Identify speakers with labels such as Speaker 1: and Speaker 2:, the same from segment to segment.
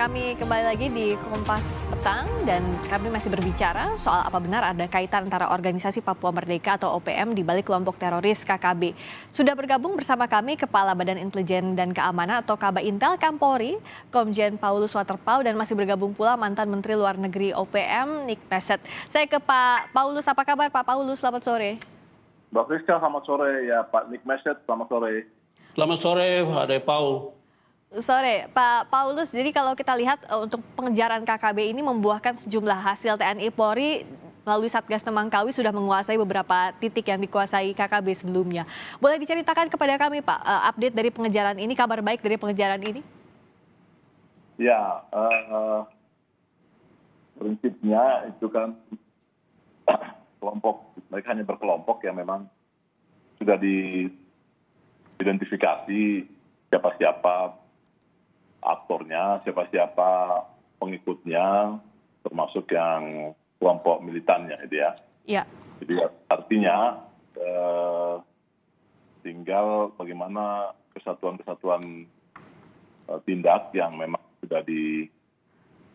Speaker 1: kami kembali lagi di Kompas Petang dan kami masih berbicara soal apa benar ada kaitan antara Organisasi Papua Merdeka atau OPM di balik kelompok teroris KKB. Sudah bergabung bersama kami Kepala Badan Intelijen dan Keamanan atau Kaba Intel Kampolri, Komjen Paulus Waterpauw, dan masih bergabung pula mantan Menteri Luar Negeri OPM, Nick Messet. Saya ke Pak Paulus, apa kabar Pak Paulus? Selamat sore.
Speaker 2: Mbak Friska, selamat sore. Ya, Pak Nick Messet, selamat sore.
Speaker 3: Selamat sore, Pak Paul.
Speaker 1: Sore, Pak Paulus. Jadi kalau kita lihat untuk pengejaran KKB ini membuahkan sejumlah hasil. TNI Polri melalui Satgas Nemangkawi sudah menguasai beberapa titik yang dikuasai KKB sebelumnya. Boleh diceritakan kepada kami, Pak, update dari pengejaran ini, kabar baik dari pengejaran ini?
Speaker 2: Ya, prinsipnya itu kan kelompok, mereka hanya berkelompok yang memang sudah diidentifikasi siapa-siapa aktornya, siapa-siapa pengikutnya, termasuk yang kelompok militannya, gitu ya.
Speaker 1: Iya.
Speaker 2: Jadi artinya tinggal bagaimana kesatuan-kesatuan tindak yang memang sudah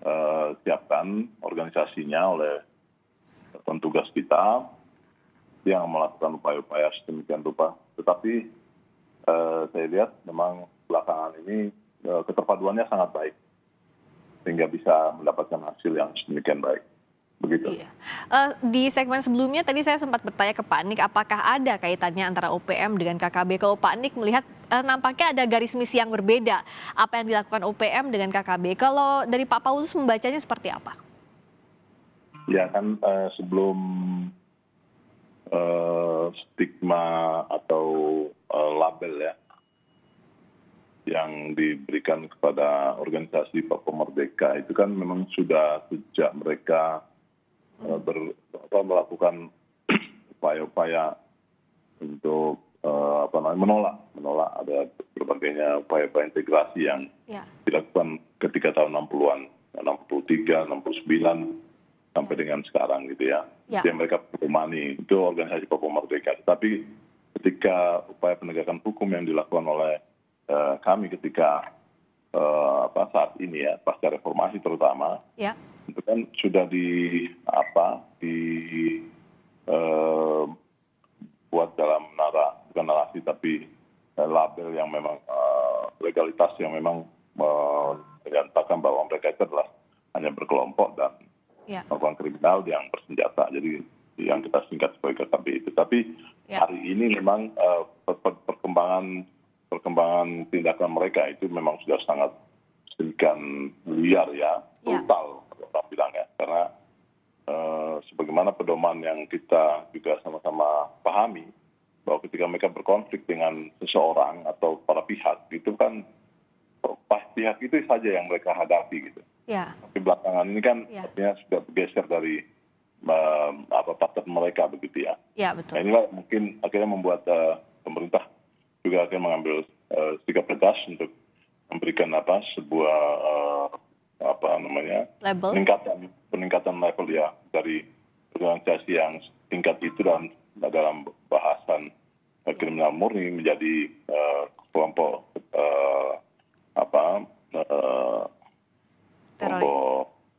Speaker 2: disiapkan organisasinya oleh tugas kita yang melakukan upaya-upaya sedemikian rupa. Tetapi saya lihat memang belakangan ini keterpaduannya sangat baik sehingga bisa mendapatkan hasil yang sedemikian baik. Begitu.
Speaker 1: Iya. Di segmen sebelumnya tadi saya sempat bertanya ke Pak Nick apakah ada kaitannya antara OPM dengan KKB. Kalau Pak Nick melihat nampaknya ada garis misi yang berbeda apa yang dilakukan OPM dengan KKB. Kalau dari Pak Paulus membacanya seperti apa?
Speaker 2: Ya kan sebelum stigma atau label ya yang diberikan kepada organisasi Papua Merdeka itu kan memang sudah sejak mereka melakukan upaya-upaya untuk menolak ada berbagainya upaya-upaya integrasi yang dilakukan ketika tahun 60-an, 63, 69 sampai dengan sekarang gitu ya. Yang mereka Mani itu organisasi Papua Merdeka. Tapi ketika upaya penegakan hukum yang dilakukan oleh kami ketika saat ini ya pasca reformasi terutama itu kan sudah buat dalam bukan narasi tapi label yang memang legalitas yang memang menyatakan bahwa mereka itu adalah hanya berkelompok dan melakukan kriminal yang bersenjata. Jadi yang kita singkat sebagai KKB itu. Tapi hari ini memang perkembangan tindakan mereka itu memang sudah sangat sedemikian liar ya, brutal orang bilang ya. Karena sebagaimana pedoman yang kita juga sama-sama pahami bahwa ketika mereka berkonflik dengan seseorang atau para pihak itu kan pihak itu saja yang mereka hadapi gitu. Tapi belakangan ini kan artinya sudah bergeser dari pattern mereka begitu ya.
Speaker 1: Betul.
Speaker 2: Nah, inilah mungkin akhirnya membuat pemerintah juga akan mengambil sikap tegas untuk memberikan sebuah peningkatan level ya dari organisasi yang tingkat itu dan dalam bahasan kriminal murni menjadi kelompok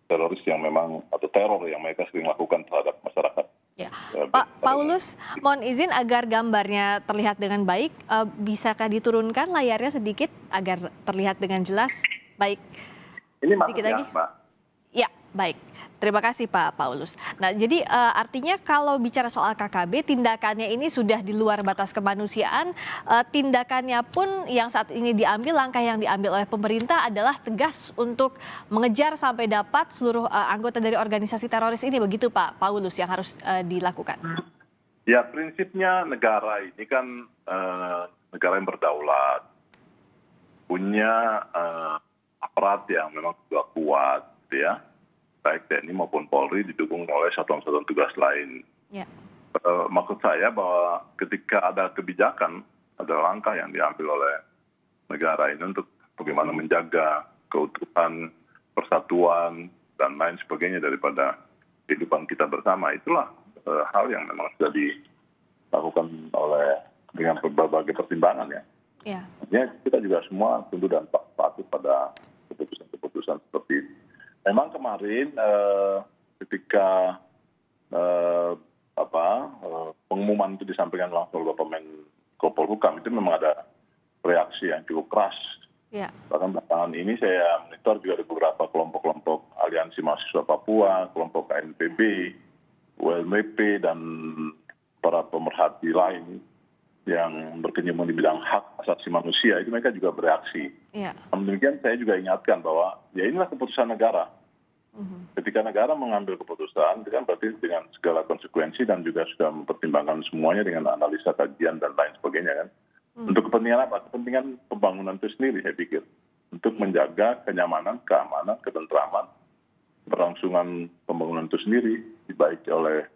Speaker 2: teroris yang memang atau teror yang mereka sering lakukan terhadap masyarakat.
Speaker 1: Pak Paulus, mohon izin agar gambarnya terlihat dengan baik, bisakah diturunkan layarnya sedikit agar terlihat dengan jelas? Baik.
Speaker 2: Ini
Speaker 1: sedikit lagi, Mbak. Ya, baik. Terima kasih Pak Paulus. Nah, jadi artinya kalau bicara soal KKB, tindakannya ini sudah di luar batas kemanusiaan. Tindakannya pun yang saat ini diambil, langkah yang diambil oleh pemerintah adalah tegas untuk mengejar sampai dapat seluruh anggota dari organisasi teroris ini. Begitu Pak Paulus yang harus dilakukan.
Speaker 2: Ya, prinsipnya negara ini kan negara yang berdaulat, punya aparat yang memang sudah kuat, ya. Baik TNI maupun Polri didukung oleh satuan-satuan tugas lain. Maksud saya bahwa ketika ada kebijakan, ada langkah yang diambil oleh negara ini untuk bagaimana menjaga keutuhan, persatuan, dan lain sebagainya daripada kehidupan kita bersama, itulah hal yang memang sudah dilakukan oleh dengan berbagai pertimbangan ya. Artinya kita juga semua tunduk dan patuh pada keputusan-keputusan seperti memang kemarin ketika pengumuman itu disampaikan langsung oleh Bapak Menko Polhukam, itu memang ada reaksi yang cukup keras.
Speaker 1: Ya.
Speaker 2: Bahkan belakangan ini saya monitor juga ada beberapa kelompok-kelompok aliansi mahasiswa Papua, kelompok KNPB, ULMP, dan para pemerhati lain yang berkecimpung di bidang hak asasi manusia, itu mereka juga bereaksi.
Speaker 1: Ya.
Speaker 2: Namun demikian saya juga ingatkan bahwa ya inilah keputusan negara. Ketika negara mengambil keputusan, itu kan berarti dengan segala konsekuensi dan juga sudah mempertimbangkan semuanya dengan analisa kajian dan lain sebagainya kan. Untuk kepentingan apa? Kepentingan pembangunan itu sendiri saya pikir. Untuk menjaga kenyamanan, keamanan, ketentraman, berlangsungan pembangunan itu sendiri, baik oleh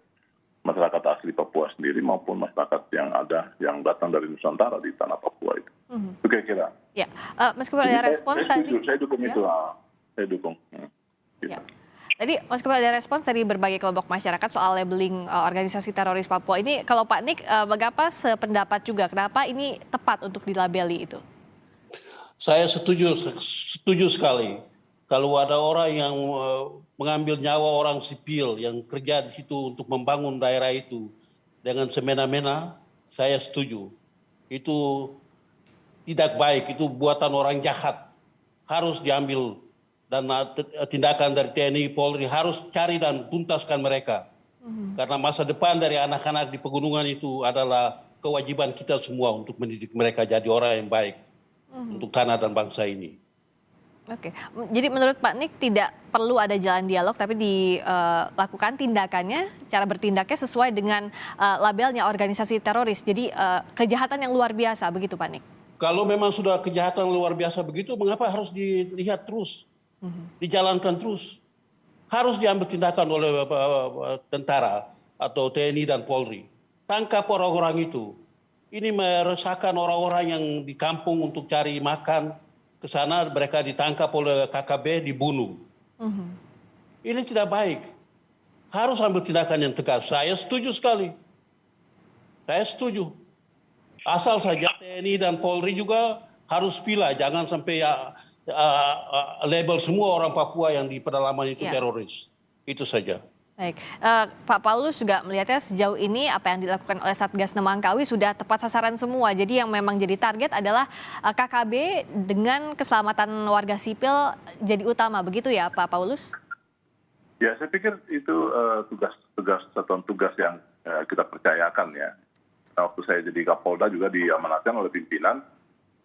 Speaker 2: masyarakat asli Papua sendiri maupun masyarakat yang ada yang datang dari Nusantara di tanah Papua itu. Itu kira-kira.
Speaker 1: Ya, meskipun ada respons tadi.
Speaker 2: Saya dukung
Speaker 1: ya.
Speaker 2: itu, saya dukung.
Speaker 1: Ya. Tadi meskipun ada respons dari berbagai kelompok masyarakat soal labeling organisasi teroris Papua ini, kalau Pak Nik, mengapa sependapat juga? Kenapa ini tepat untuk dilabeli itu?
Speaker 3: Saya setuju sekali. Kalau ada orang yang mengambil nyawa orang sipil yang kerja di situ untuk membangun daerah itu dengan semena-mena, saya setuju. Itu tidak baik, itu buatan orang jahat. Harus diambil, dan tindakan dari TNI Polri harus cari dan tuntaskan mereka. Karena masa depan dari anak-anak di pegunungan itu adalah kewajiban kita semua untuk mendidik mereka jadi orang yang baik untuk tanah dan bangsa ini.
Speaker 1: Oke, jadi menurut Pak Nik tidak perlu ada jalan dialog, tapi dilakukan tindakannya, cara bertindaknya sesuai dengan labelnya organisasi teroris. Jadi kejahatan yang luar biasa, begitu Pak Nik?
Speaker 3: Kalau memang sudah kejahatan luar biasa begitu, mengapa harus dilihat terus? Dijalankan terus. Harus diambil tindakan oleh tentara atau TNI dan Polri. Tangkap orang-orang itu. Ini meresahkan orang-orang yang di kampung untuk cari makan. Ke sana mereka ditangkap oleh KKB, dibunuh. Ini tidak baik. Harus ambil tindakan yang tegas. Saya setuju sekali. Saya setuju. Asal saja TNI dan Polri juga harus pilih. Jangan sampai label semua orang Papua yang di pedalaman itu teroris. Itu saja.
Speaker 1: Baik, Pak Paulus juga melihatnya sejauh ini apa yang dilakukan oleh Satgas Nemangkawi sudah tepat sasaran semua. Jadi yang memang jadi target adalah KKB dengan keselamatan warga sipil jadi utama, begitu ya Pak Paulus?
Speaker 2: Ya, saya pikir itu satuan tugas yang kita percayakan ya. Nah, waktu saya jadi Kapolda juga diamanatkan oleh pimpinan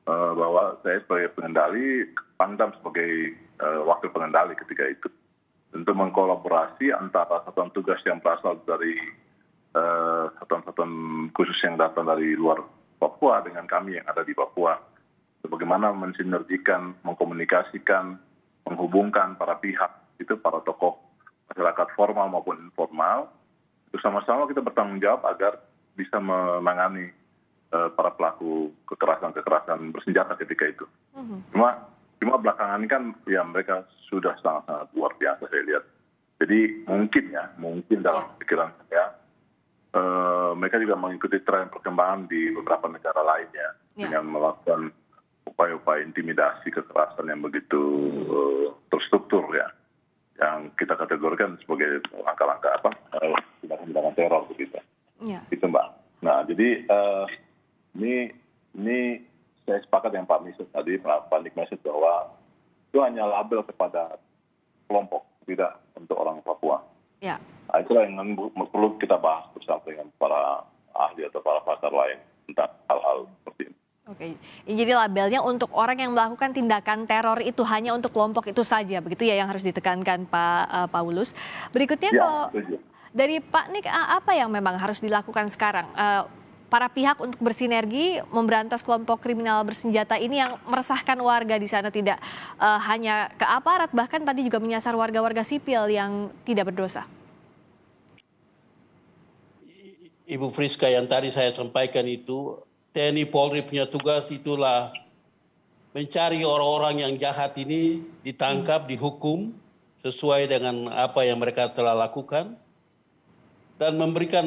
Speaker 2: bahwa saya sebagai pengendali, Pangdam sebagai wakil pengendali ketika itu. Untuk mengkolaborasi antara satuan tugas yang berasal dari satuan-satuan khusus yang datang dari luar Papua dengan kami yang ada di Papua. Bagaimana mensinergikan, mengkomunikasikan, menghubungkan para pihak, itu para tokoh masyarakat formal maupun informal, itu sama-sama kita bertanggung jawab agar bisa menangani para pelaku kekerasan bersenjata ketika itu. Cuma belakangan ini kan ya mereka sudah sangat-sangat luar biasa saya lihat. Jadi mungkin dalam pikiran saya mereka juga mengikuti tren perkembangan di beberapa negara lainnya dengan melakukan upaya-upaya intimidasi kekerasan yang begitu terstruktur ya, yang kita kategorikan sebagai langkah-langkah tindakan teror begitu. Itu Mbak. Nah jadi ini saya sepakat dengan Pak Misut tadi, Pak Nik Mesut, bahwa itu hanya label kepada kelompok, tidak untuk orang Papua.
Speaker 1: Ya.
Speaker 2: Nah, itulah yang perlu kita bahas bersama dengan para ahli atau para pakar lain tentang hal-hal seperti ini.
Speaker 1: Oke, jadi labelnya untuk orang yang melakukan tindakan teror itu hanya untuk kelompok itu saja, begitu ya yang harus ditekankan Pak Paulus. Berikutnya kalau dari Pak Nik, apa yang memang harus dilakukan sekarang? Para pihak untuk bersinergi memberantas kelompok kriminal bersenjata ini yang meresahkan warga di sana, tidak hanya ke aparat, bahkan tadi juga menyasar warga-warga sipil yang tidak berdosa.
Speaker 3: Ibu Friska, yang tadi saya sampaikan itu, TNI Polri punya tugas itulah mencari orang-orang yang jahat ini, ditangkap, dihukum sesuai dengan apa yang mereka telah lakukan, dan memberikan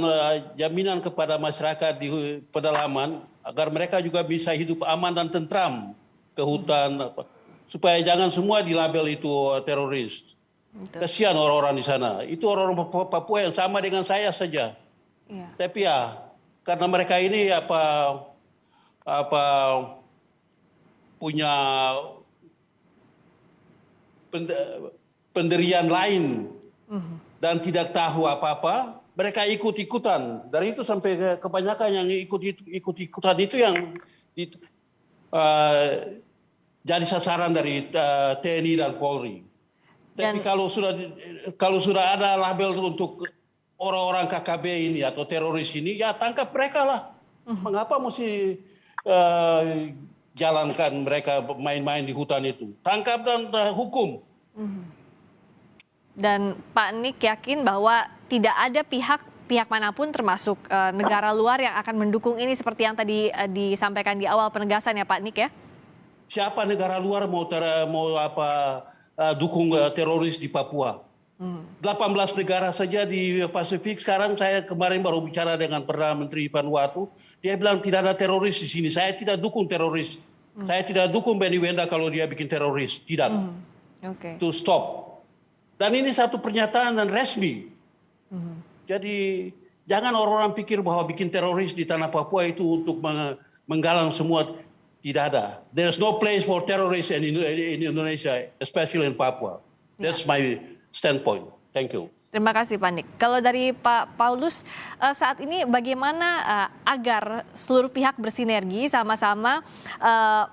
Speaker 3: jaminan kepada masyarakat di pedalaman agar mereka juga bisa hidup aman dan tentram ke hutan, supaya jangan semua dilabel itu teroris.
Speaker 1: Betul.
Speaker 3: Kasihan orang-orang di sana. Itu orang-orang Papua yang sama dengan saya saja.
Speaker 1: Iya.
Speaker 3: Tapi ya karena mereka ini apa punya pendirian lain dan tidak tahu apa-apa, mereka ikut-ikutan. Dari itu sampai kebanyakan yang ikut-ikutan itu yang jadi sasaran dari TNI dan Polri. Tapi kalau sudah ada label untuk orang-orang KKB ini atau teroris ini, ya tangkap mereka lah. Mengapa mesti jalankan mereka main-main di hutan itu? Tangkap dan hukum.
Speaker 1: Dan Pak Nik yakin bahwa tidak ada pihak manapun termasuk negara luar yang akan mendukung ini seperti yang tadi disampaikan di awal penegasan ya Pak Nik ya?
Speaker 3: Siapa negara luar mau dukung teroris di Papua? 18 negara saja di Pasifik. Sekarang saya kemarin baru bicara dengan Perdana Menteri Vanuatu. Dia bilang tidak ada teroris di sini. Saya tidak dukung teroris. Saya tidak dukung Benny Wenda kalau dia bikin teroris. Tidak. To stop. Dan ini satu pernyataan dan resmi. Jadi jangan orang-orang pikir bahwa bikin teroris di tanah Papua itu untuk menggalang semua. Tidak ada. There's no place for terrorists in Indonesia, especially in Papua. That's my standpoint. Thank you.
Speaker 1: Terima kasih Pak Nik. Kalau dari Pak Paulus, saat ini bagaimana agar seluruh pihak bersinergi sama-sama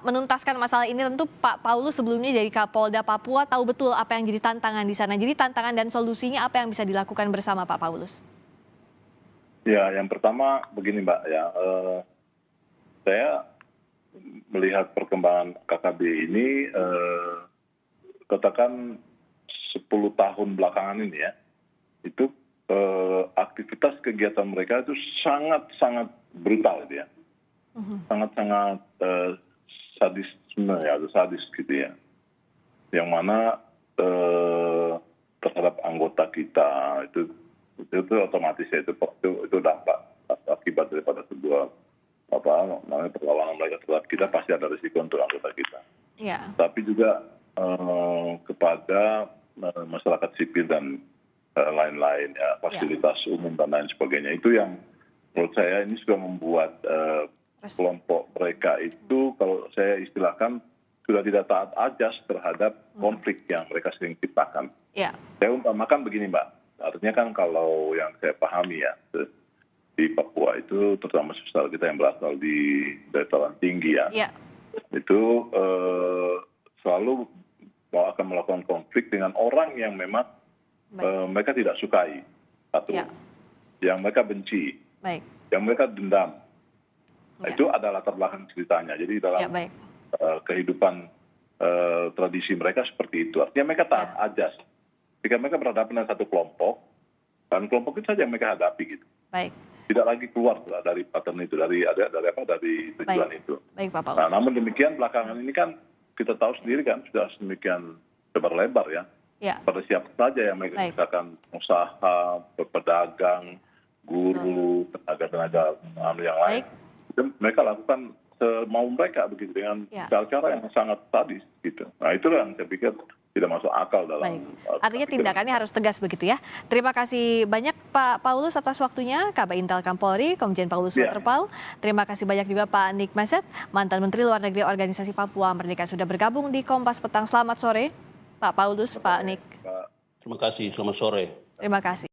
Speaker 1: menuntaskan masalah ini? Tentu Pak Paulus sebelumnya dari Kapolda Papua tahu betul apa yang jadi tantangan di sana. Jadi tantangan dan solusinya apa yang bisa dilakukan bersama Pak Paulus?
Speaker 2: Ya, yang pertama begini Mbak ya, saya melihat perkembangan KKB ini, katakan 10 tahun belakangan ini ya, itu aktivitas kegiatan mereka itu sangat brutal gitu ya, sangat sadisme ya, atau sadis gitu ya, yang mana terhadap anggota kita itu otomatis ya itu dampak akibat daripada sebuah namanya perlawanan mereka terhadap kita, pasti ada risiko untuk anggota kita.
Speaker 1: Yeah.
Speaker 2: Tapi juga kepada masyarakat sipil dan lain-lain ya, fasilitas umum dan lain sebagainya. Itu yang menurut saya ini sudah membuat kelompok mereka itu, kalau saya istilahkan, sudah tidak taat ajas terhadap konflik yang mereka sering ciptakan.
Speaker 1: Yeah.
Speaker 2: Saya umpamakan begini Mbak, artinya kan kalau yang saya pahami ya, di Papua itu terutama saudara kita yang berasal di dataran tinggi ya, itu selalu akan melakukan konflik dengan orang yang memang mereka tidak sukai, satu, yang mereka benci, yang mereka dendam. Itu adalah latar belakang ceritanya. Jadi dalam kehidupan tradisi mereka seperti itu. Artinya mereka taat ajas. Jika mereka berhadapan dengan satu kelompok, dan kelompok itu saja yang mereka hadapi gitu. Tidak lagi keluar dari pattern itu, dari tujuan itu. Nah, namun demikian belakangan ini kan kita tahu sendiri kan sudah sedemikian lebar ya. Pada siapa saja yang mereka misalkan usaha, pedagang, guru, tenaga yang lain, itu mereka lakukan semau mereka begitu dengan cara-cara yang sangat sadis gitu. Nah itulah yang saya pikir tidak masuk akal dalam.
Speaker 1: Artinya tindakannya harus tegas begitu ya. Terima kasih banyak Pak Paulus atas waktunya, Kabak Intel Kampolri, Komjen Paulus Waterpau. Terima kasih banyak juga Pak Nik Meset, mantan Menteri Luar Negeri Organisasi Papua Merdeka sudah bergabung di Kompas Petang. Selamat sore Pak Paulus, Pak Nik.
Speaker 3: Terima kasih, selamat sore.
Speaker 1: Terima kasih.